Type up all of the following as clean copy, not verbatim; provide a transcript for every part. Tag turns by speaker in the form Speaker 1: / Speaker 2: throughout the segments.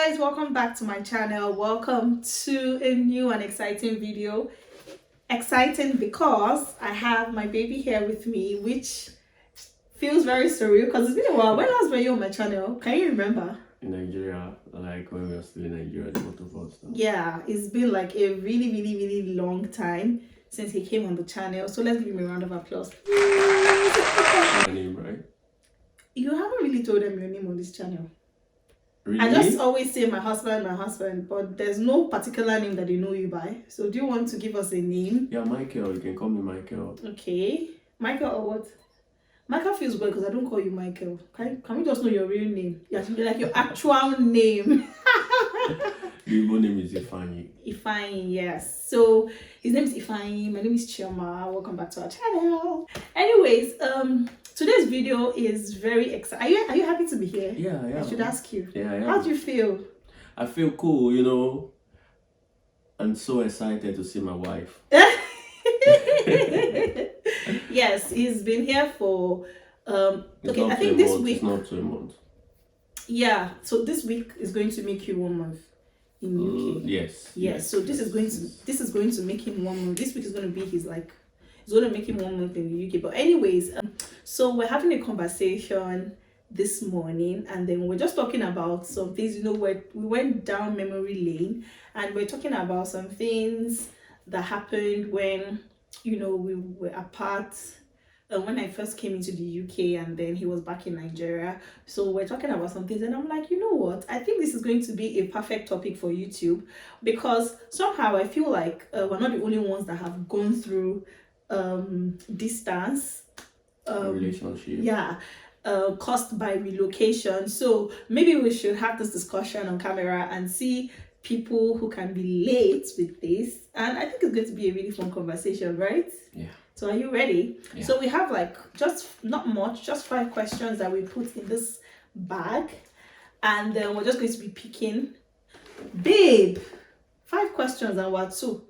Speaker 1: guys, welcome back to my channel. Welcome to a new and exciting video. Exciting because I have my baby here with me, which feels very surreal because it's been a while. When last were you on my channel? Can you remember?
Speaker 2: In Nigeria, like when we were still in Nigeria, the both of us.
Speaker 1: Yeah, it's been like a really long time since he came on the channel. So let's give him a round of applause.
Speaker 2: Your name, right?
Speaker 1: You haven't really told them your name on this channel.
Speaker 2: Really?
Speaker 1: I just always say my husband, but there's no particular name that they know you by. So do you want to give us a name?
Speaker 2: Yeah, Michael. You can call me Michael.
Speaker 1: Okay. Michael or what? Michael feels good because I don't call you Michael. Can we just know your real name? You have to be like your actual name.
Speaker 2: The Igbo name is Ifeanyi.
Speaker 1: Ifeanyi, yes. So his name is Ifeanyi. My name is Chioma. Welcome back to our channel. Anyways, today's video is very exciting. Are you happy to be here?
Speaker 2: Yeah.
Speaker 1: I should ask you.
Speaker 2: Yeah, I am.
Speaker 1: How do you feel?
Speaker 2: I feel cool, I'm so excited to see my wife.
Speaker 1: Yes, he's been here for
Speaker 2: Okay,
Speaker 1: I think this week.
Speaker 2: It's not 2 months.
Speaker 1: Yeah, so this week is going to make you 1 month in UK.
Speaker 2: Yes.
Speaker 1: So this is going to make him 1 month. This week is going to be it's going to make him 1 month in the UK. But anyways, so we're having a conversation this morning, and then we're just talking about some things. We went down memory lane, and we're talking about some things that happened when we were apart. When I first came into the UK, and then he was back in Nigeria. So we're talking about some things, and I'm like, you know what? I think this is going to be a perfect topic for YouTube, because somehow I feel like we're not the only ones that have gone through distance
Speaker 2: relationship.
Speaker 1: Yeah. Caused by relocation. So maybe we should have this discussion on camera and see people who can relate with this. And I think it's going to be a really fun conversation, right?
Speaker 2: Yeah.
Speaker 1: So are you ready?
Speaker 2: Yeah.
Speaker 1: So we have just not much, just 5 questions that we put in this bag, and then we're just going to be picking. Babe, 5 questions and we're 2.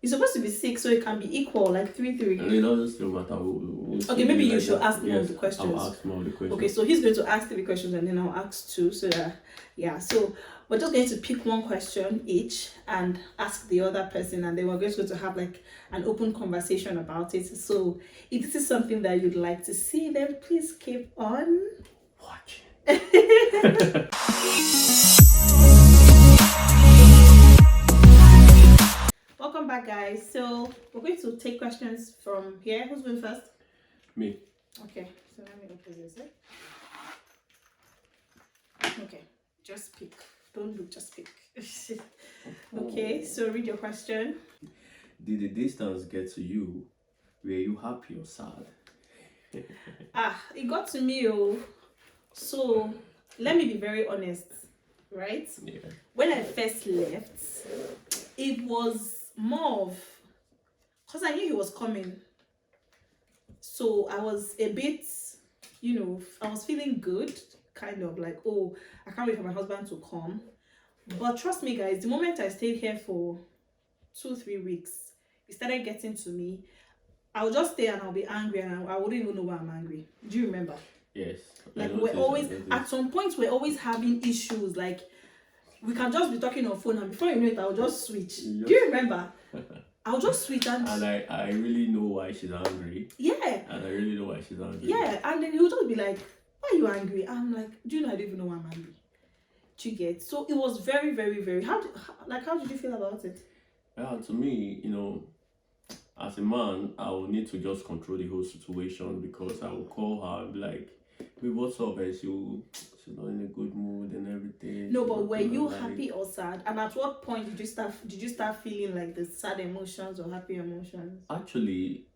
Speaker 1: It's supposed to be 6, so it can be equal, like 3-3.
Speaker 2: And it doesn't still matter. We'll
Speaker 1: Okay, maybe you
Speaker 2: like
Speaker 1: should
Speaker 2: that.
Speaker 1: ask more of
Speaker 2: Yes,
Speaker 1: the questions.
Speaker 2: I'll ask more of the questions.
Speaker 1: Okay, so he's going to ask 3 questions and then I'll ask 2. So that, yeah, so we're just going to pick 1 question each and ask the other person, and then we're just going to have like an open conversation about it. So if this is something that you'd like to see, then please keep on
Speaker 2: watching.
Speaker 1: Welcome back, guys. So we're going to take questions from here. Who's going first?
Speaker 2: Me.
Speaker 1: Okay, so let me open this. Okay, just pick. Don't look, just pick. Okay, so read your question.
Speaker 2: Did the distance get to you? Were you happy or sad?
Speaker 1: It got to me. So let me be very honest, right?
Speaker 2: Yeah.
Speaker 1: When I first left, it was more of because I knew he was coming. So I was a bit, I was feeling good, kind of like, oh, I can't wait for my husband to come. But trust me, guys, the moment I stayed here for 2-3 weeks, it started getting to me. I'll just stay and I'll be angry, and I wouldn't even know why I'm angry. Do you remember?
Speaker 2: Yes.
Speaker 1: Like at some point we're always having issues. Like we can just be talking on phone, and before you know it, I'll just switch. Do you remember? I'll just switch and
Speaker 2: I really know why she's angry.
Speaker 1: Yeah.
Speaker 2: And I really know why she's angry.
Speaker 1: Yeah, and then he'll just be like, why are you angry? I'm like, do you know I don't even know why I'm angry? Do you get? So it was very, very, very how did you feel about it?
Speaker 2: Yeah, to me, as a man, I will need to just control the whole situation, because I will call her and be like, "Wait, what's up?" And she's not in a good mood and everything.
Speaker 1: No, but were you happy or sad? And at what point did you start feeling like the sad emotions or happy emotions?
Speaker 2: Actually,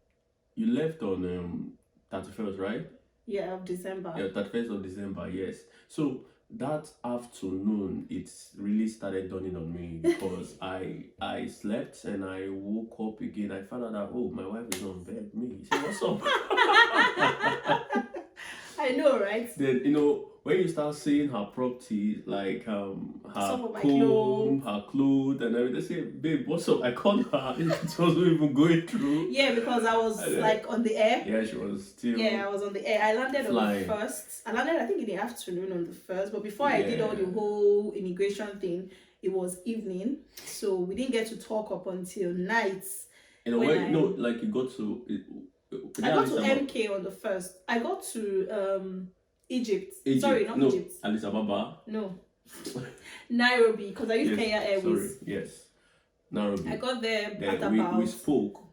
Speaker 2: you left on 31st, right?
Speaker 1: Yeah, of December.
Speaker 2: Yeah, 31st of December, yes. So that afternoon, it really started dawning on me, because I slept and I woke up again. I found out that, oh, my wife is on bed. Me, she said, what's up?
Speaker 1: I know, right?
Speaker 2: Then when you start seeing her property, like her comb, her clothes, and everything, they say, babe, what's up? I called her. It wasn't even going through.
Speaker 1: Yeah, because I was on the air.
Speaker 2: Yeah, she was still.
Speaker 1: Yeah, I was on the air. I landed
Speaker 2: flying.
Speaker 1: on the 1st. I landed, I think, in the afternoon on the 1st. But before I did all the whole whole immigration thing, it was evening, so we didn't get to talk up until night.
Speaker 2: In a way, no, like you got to.
Speaker 1: I got to MK on the 1st. I got to Egypt. Sorry, not Egypt.
Speaker 2: Addis Ababa.
Speaker 1: No. Nairobi, because I used Kenya Airways.
Speaker 2: Sorry, yes. Nairobi.
Speaker 1: I got there
Speaker 2: then
Speaker 1: at about.
Speaker 2: We spoke.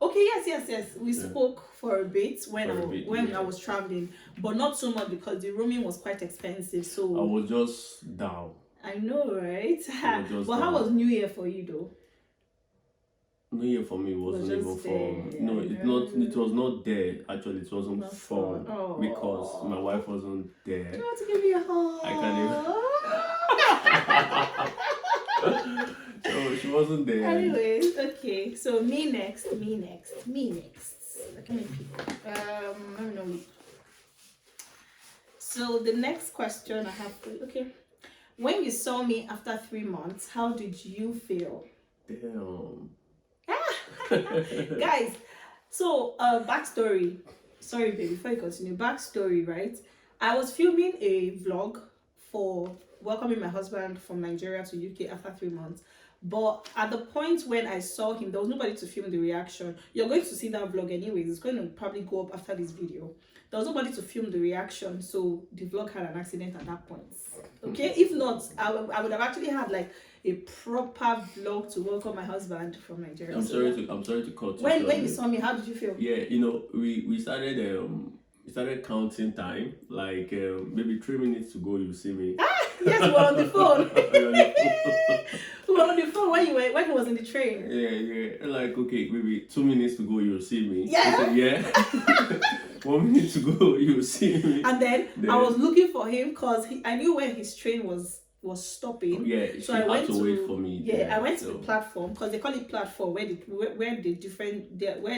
Speaker 1: Okay, yes. We spoke for a bit when I was traveling, but not so much because the rooming was quite expensive. So
Speaker 2: I was just down.
Speaker 1: I know, right? But how was New Year for you though?
Speaker 2: New Year for me wasn't even fun. No, it was not there. Actually, it wasn't not fun because my wife wasn't there.
Speaker 1: Do you want to give me a hug?
Speaker 2: I can't even. So she wasn't there.
Speaker 1: Anyways, okay. So me next. Let me pick. I don't know. So the next question I have for you. Okay. When you saw me after 3 months, how did you feel?
Speaker 2: Damn.
Speaker 1: Guys, so backstory. Sorry, baby, before you continue, backstory, right? I was filming a vlog for welcoming my husband from Nigeria to UK after 3 months. But at the point when I saw him, there was nobody to film the reaction. You're going to see that vlog anyways. It's going to probably go up after this video. There was nobody to film the reaction, so the vlog had an accident at that point. Okay, if not, I would have actually had like a proper vlog to welcome my husband from Nigeria.
Speaker 2: I'm sorry to cut you.
Speaker 1: When you saw me, how did you feel?
Speaker 2: Yeah, we started counting time. Like maybe 3 minutes to go, you see me.
Speaker 1: Yes, we were on the phone. We were on the phone when he was in the train.
Speaker 2: Yeah. Like, okay, maybe 2 minutes to go, you'll see me.
Speaker 1: Yeah.
Speaker 2: Said, yeah. 1 minute to go, you'll see me.
Speaker 1: And then I was looking for him because I knew where his train was stopping.
Speaker 2: Yeah,
Speaker 1: so I went to
Speaker 2: wait for me.
Speaker 1: Yeah, I went to the platform because they call it platform where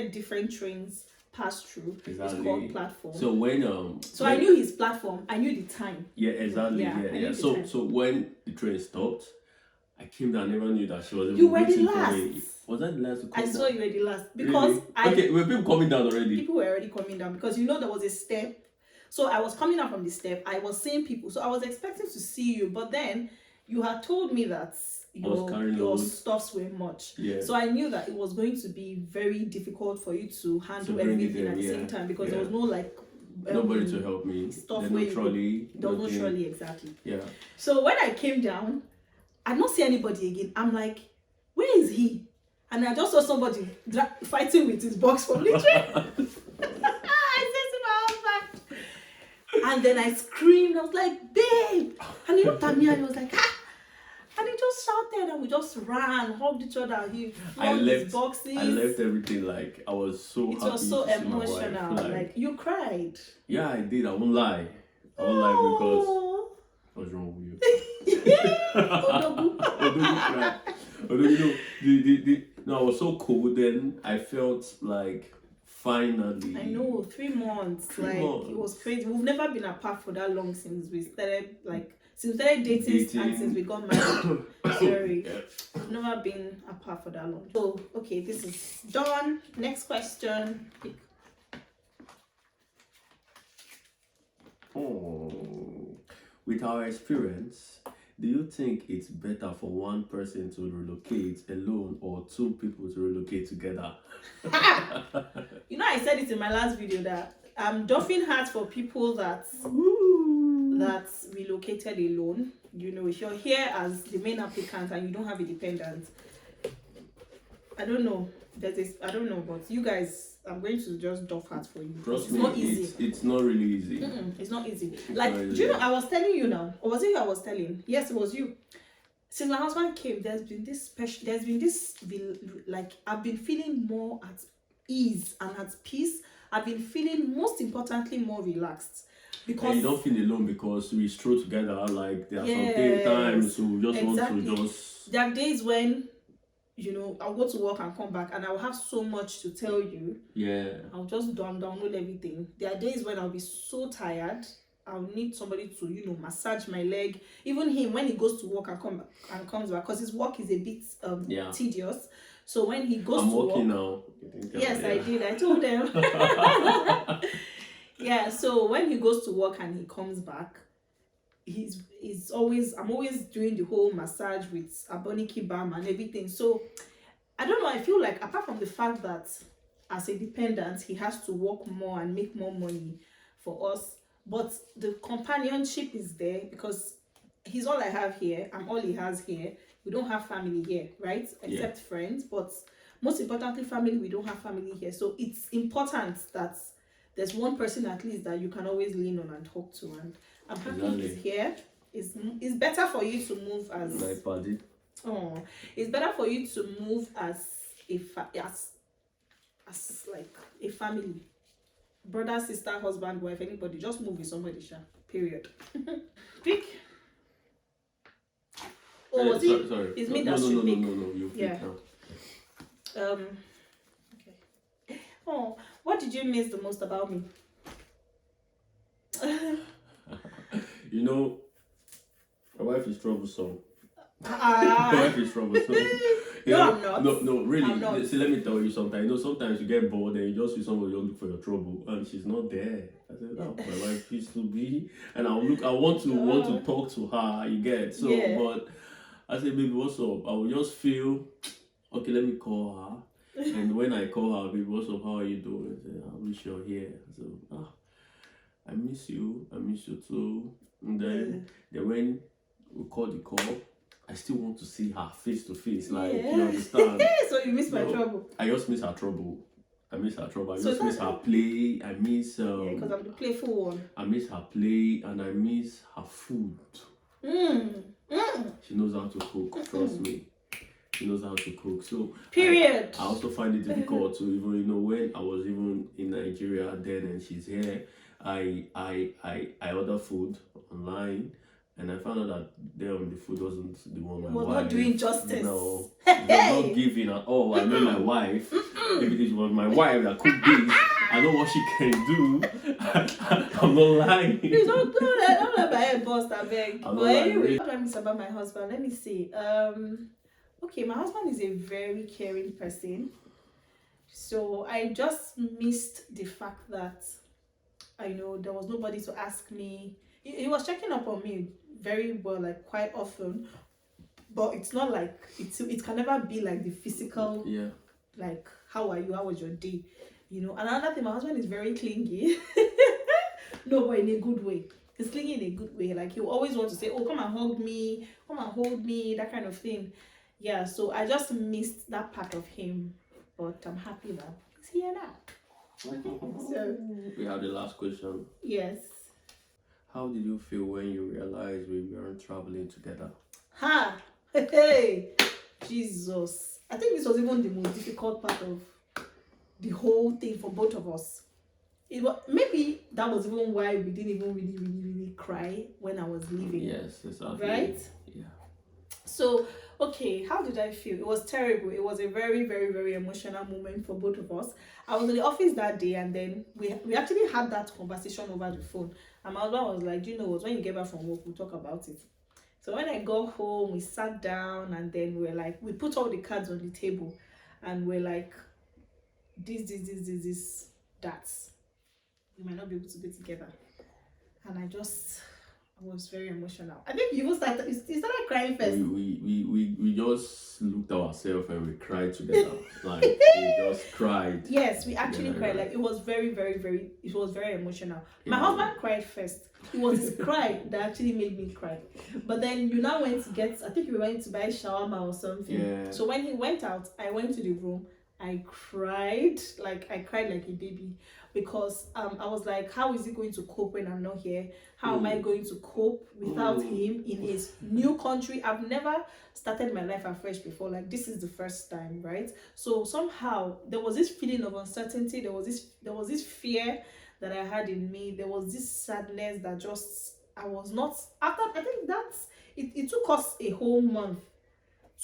Speaker 1: different trains pass through.
Speaker 2: Exactly.
Speaker 1: It's called platform.
Speaker 2: So when
Speaker 1: So I knew his platform. I knew the time.
Speaker 2: Yeah, exactly. Yeah. So when the train stopped, I came down. I never knew that she was.
Speaker 1: You were the last.
Speaker 2: Was that the last?
Speaker 1: I saw you were the last because
Speaker 2: really? Were people coming down already?
Speaker 1: People were already coming down because there was a step. So I was coming down from the step. I was seeing people. So I was expecting to see you, but then you had told me that your stuffs were much.
Speaker 2: Yeah.
Speaker 1: So I knew that it was going to be very difficult for you to handle everything at the same time because there was no like
Speaker 2: nobody to help me.
Speaker 1: Stuff
Speaker 2: no trolley.
Speaker 1: There was no trolley, exactly.
Speaker 2: Yeah.
Speaker 1: So when I came down, I did not see anybody again. I'm like, where is he? And I just saw somebody fighting with his box from the train. I said to my husband. And then I screamed. I was like, babe. And he looked at me and he was like, ah. And he just shouted and we just ran, hugged each other. He flung his boxes.
Speaker 2: I left everything like I was so happy.
Speaker 1: It was so emotional. Like you cried.
Speaker 2: Yeah, I did. I won't lie. Because what's wrong with you? Although I was so cold then. I felt like finally.
Speaker 1: I know 3 months. It was crazy. We've never been apart for that long since we started dating and since we got married. Sorry.
Speaker 2: Yeah.
Speaker 1: We've never been apart for that long. So okay, this is done. Next question.
Speaker 2: With our experience, do you think it's better for one person to relocate alone or 2 people to relocate together?
Speaker 1: I said it in my last video that I'm doffing hats for people that relocated alone. If you're here as the main applicant and you don't have a dependent, I don't know. I don't know, but you guys, I'm going to just doff hats for you.
Speaker 2: Trust me,
Speaker 1: not easy.
Speaker 2: It's not really easy.
Speaker 1: It's not easy. Do you know? I was telling you now, or was it you I was telling? Yes, it was you. Since my husband came, there's been this I've been feeling more at ease and at peace. I've been feeling, most importantly, more relaxed. Because
Speaker 2: and you don't feel alone because we stroll together. Like there are some times we just want to just.
Speaker 1: There are days when I'll go to work and come back and I'll have so much to tell you.
Speaker 2: Yeah.
Speaker 1: I'll just download everything. There are days when I'll be so tired. I'll need somebody to, massage my leg. Even him, when he goes to work and comes back, because his work is a bit tedious. So when he goes to work.
Speaker 2: I'm working now.
Speaker 1: Yes, I did. I told them. Yeah, so when he goes to work and he comes back, he's always, I'm always doing the whole massage with aboniki balm and everything. So I don't know, I feel like apart from the fact that as a dependent he has to work more and make more money for us, but the companionship is there because he's all I have here, I'm all he has here. We don't have family here, right?
Speaker 2: Yeah.
Speaker 1: Except friends, but most importantly family. We don't have family here, so it's important that there's one person at least that you can always lean on and talk to, and I'm happy he's
Speaker 2: Exactly.
Speaker 1: here. It's better for you to move as
Speaker 2: My body.
Speaker 1: oh, it's better for you to move as as like a family, brother, sister, husband, wife, anybody. Just move with somebody, sha. Period. Pick. Oh, was it?
Speaker 2: Sorry.
Speaker 1: It's
Speaker 2: No,
Speaker 1: me
Speaker 2: no,
Speaker 1: that
Speaker 2: no,
Speaker 1: should
Speaker 2: no, no,
Speaker 1: pick.
Speaker 2: no, no. You
Speaker 1: Yeah.
Speaker 2: pick now.
Speaker 1: Okay. Oh, what did you miss the most about me?
Speaker 2: You know, my wife is troublesome. My
Speaker 1: Ah.
Speaker 2: wife is troublesome.
Speaker 1: No, I'm not.
Speaker 2: No, really.
Speaker 1: I'm not.
Speaker 2: See, let me tell you something. You know, sometimes you get bored and you just see somebody just look for your trouble, and she's not there. I said, "Oh, my wife used to be," and I look. I want to talk to her. You get so,
Speaker 1: Yeah.
Speaker 2: but I said, "Baby, what's up?" I will just feel okay. Let me call her, and when I call her, "Baby, what's up? How are you doing?" I said, "I wish you're here." So, I miss you. I miss you too. And then when we call the call, I still want to see her face to face. Like, you understand?
Speaker 1: So you miss my trouble.
Speaker 2: I just miss her trouble. I miss her trouble. I
Speaker 1: So
Speaker 2: just miss her play. I miss
Speaker 1: yeah, because I'm the playful one.
Speaker 2: I miss her play and I miss her food. She knows how to cook, trust me. She knows how to cook. So
Speaker 1: Period.
Speaker 2: I also find it difficult to even, you know, when I was even in Nigeria then and she's here, I order food online and I found out that the food wasn't the one my
Speaker 1: was
Speaker 2: wife
Speaker 1: not doing justice.
Speaker 2: No, it was not giving at all. I know my wife. If it was my wife that cooked this, I know what she can do. I'm not lying.
Speaker 1: Please don't let my head bust, I beg.
Speaker 2: I'm
Speaker 1: But
Speaker 2: not
Speaker 1: anyway,
Speaker 2: lying.
Speaker 1: what do I miss about my husband? Let me see. Okay, my husband is a very caring person. So I just missed the fact that I know there was nobody to ask me. He was checking up on me very well, like quite often. But it's not like it can never be like the physical,
Speaker 2: Yeah.
Speaker 1: like how are you? How was your day? You know. Another thing, my husband is very clingy. No, but in a good way. He's clingy in a good way. Like he'll always want to say, "Oh, come and hug me, come and hold me," that kind of thing. Yeah. So I just missed that part of him, but I'm happy that he's here now. So
Speaker 2: We have the last question.
Speaker 1: yes.
Speaker 2: How did you feel when you realized we weren't traveling together?
Speaker 1: Ha! Hey! Jesus. I think this was even the most difficult part of the whole thing for both of us. It was, maybe that was even why we didn't even really cry when I was leaving.
Speaker 2: Yes, exactly.
Speaker 1: Right?
Speaker 2: Yeah.
Speaker 1: So, okay, how did I feel? It was terrible. It was a very, very, very emotional moment for both of us. I was in the office that day and then we actually had that conversation over the phone. And my husband was like, "Do you know what? When you get back from work, we'll talk about it." So when I got home, we sat down and then we put all the cards on the table and we're like, this, that. We might not be able to be together. And I was very emotional. I think you started crying first.
Speaker 2: We just looked at ourselves and we cried together. Like we just cried.
Speaker 1: Yes, we actually
Speaker 2: Yeah,
Speaker 1: cried.
Speaker 2: yeah.
Speaker 1: Like it was very, very, very. It was very emotional. My
Speaker 2: Yeah.
Speaker 1: husband cried first. It was his cry that actually made me cry. But then you now went to get. I think we went to buy shawarma or something.
Speaker 2: Yeah.
Speaker 1: So when he went out, I went to the room. I cried like a baby because I was like, how is he going to cope when I'm not here? How am I going to cope without him in his new country? I've never started my life afresh before. Like this is the first time, right? So somehow there was this feeling of uncertainty. There was this fear that I had in me. There was this sadness that just I was not after. I think that's it took us a whole month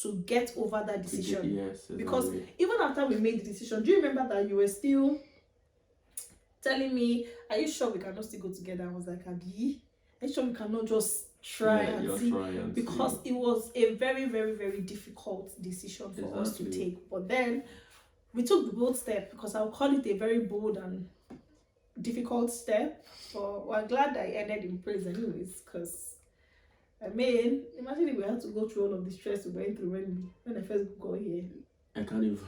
Speaker 1: to get over that decision.
Speaker 2: Yes, exactly.
Speaker 1: Because even after we made the decision, do you remember that you were still telling me, "Are you sure we cannot still go together?" I was like, "Abi, are you sure we cannot just try and see?" Because it was a very, very, very difficult decision for us to take. But then we took the bold step because I'll call it a very bold and difficult step. But we're glad that I ended in praise anyways, because I mean, imagine if we had to go through all of the stress we went through when I first got here.
Speaker 2: I can't even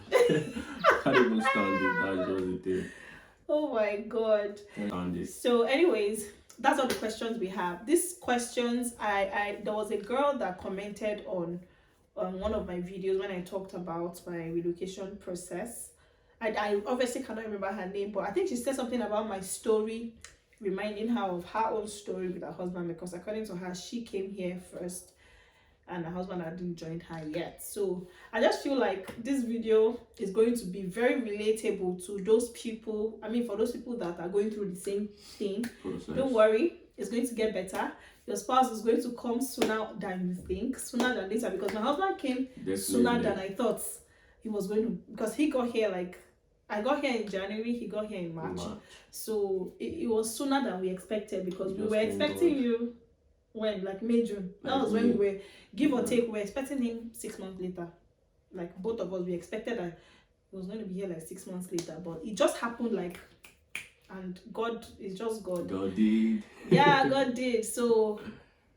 Speaker 2: can't even stand it. That's just the thing.
Speaker 1: Oh my god.
Speaker 2: Can't stand it.
Speaker 1: So anyways, that's all the questions we have. These questions, I there was a girl that commented on one of my videos when I talked about my relocation process. I obviously cannot remember her name, but I think she said something about my story, reminding her of her own story with her husband, because according to her, she came here first and her husband hadn't joined her yet. So I just feel like this video is going to be very relatable to those people. I mean, for those people that are going through the same thing.
Speaker 2: Process.
Speaker 1: Don't worry, it's going to get better. Your spouse is going to come sooner than you think, sooner than later, because my husband came sooner than I thought he was going to, because he got here like, I got here in January, he got here in March. So it was sooner than we expected, because we were expecting you when, like May, June. That was when we were, give or take, we were expecting him 6 months later. Like both of us, we expected that he was going to be here like 6 months later, but it just happened like, and God is just God.
Speaker 2: God did.
Speaker 1: Yeah, God did. So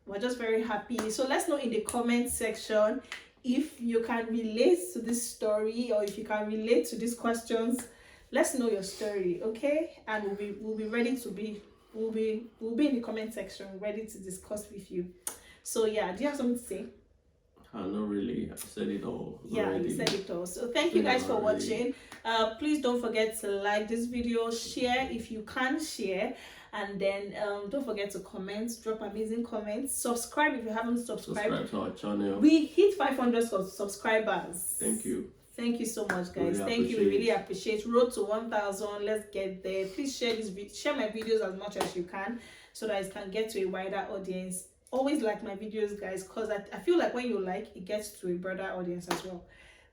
Speaker 1: we're just very happy. So let's know in the comment section if you can relate to this story, or if you can relate to these questions. Let's know your story, okay? And we'll be ready to be we'll be in the comment section ready to discuss with you. So yeah, do you have something to say?
Speaker 2: Not really. I said it all.
Speaker 1: Yeah,
Speaker 2: already.
Speaker 1: you said it all. So thank you guys for watching. Please don't forget to like this video, share if you can share, and then don't forget to comment, drop amazing comments, subscribe if you haven't subscribed.
Speaker 2: Subscribe to our channel.
Speaker 1: We hit 500 subscribers.
Speaker 2: Thank you.
Speaker 1: Thank you so much, guys.
Speaker 2: Really
Speaker 1: Thank you. We really appreciate. Road to 1,000. Let's get there. Please share share my videos as much as you can, so that it can get to a wider audience. Always like my videos, guys, because I feel like when you like, it gets to a broader audience as well.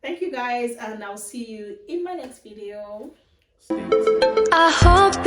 Speaker 1: Thank you guys, and I'll see you in my next video.
Speaker 2: Stay tuned.
Speaker 3: I hope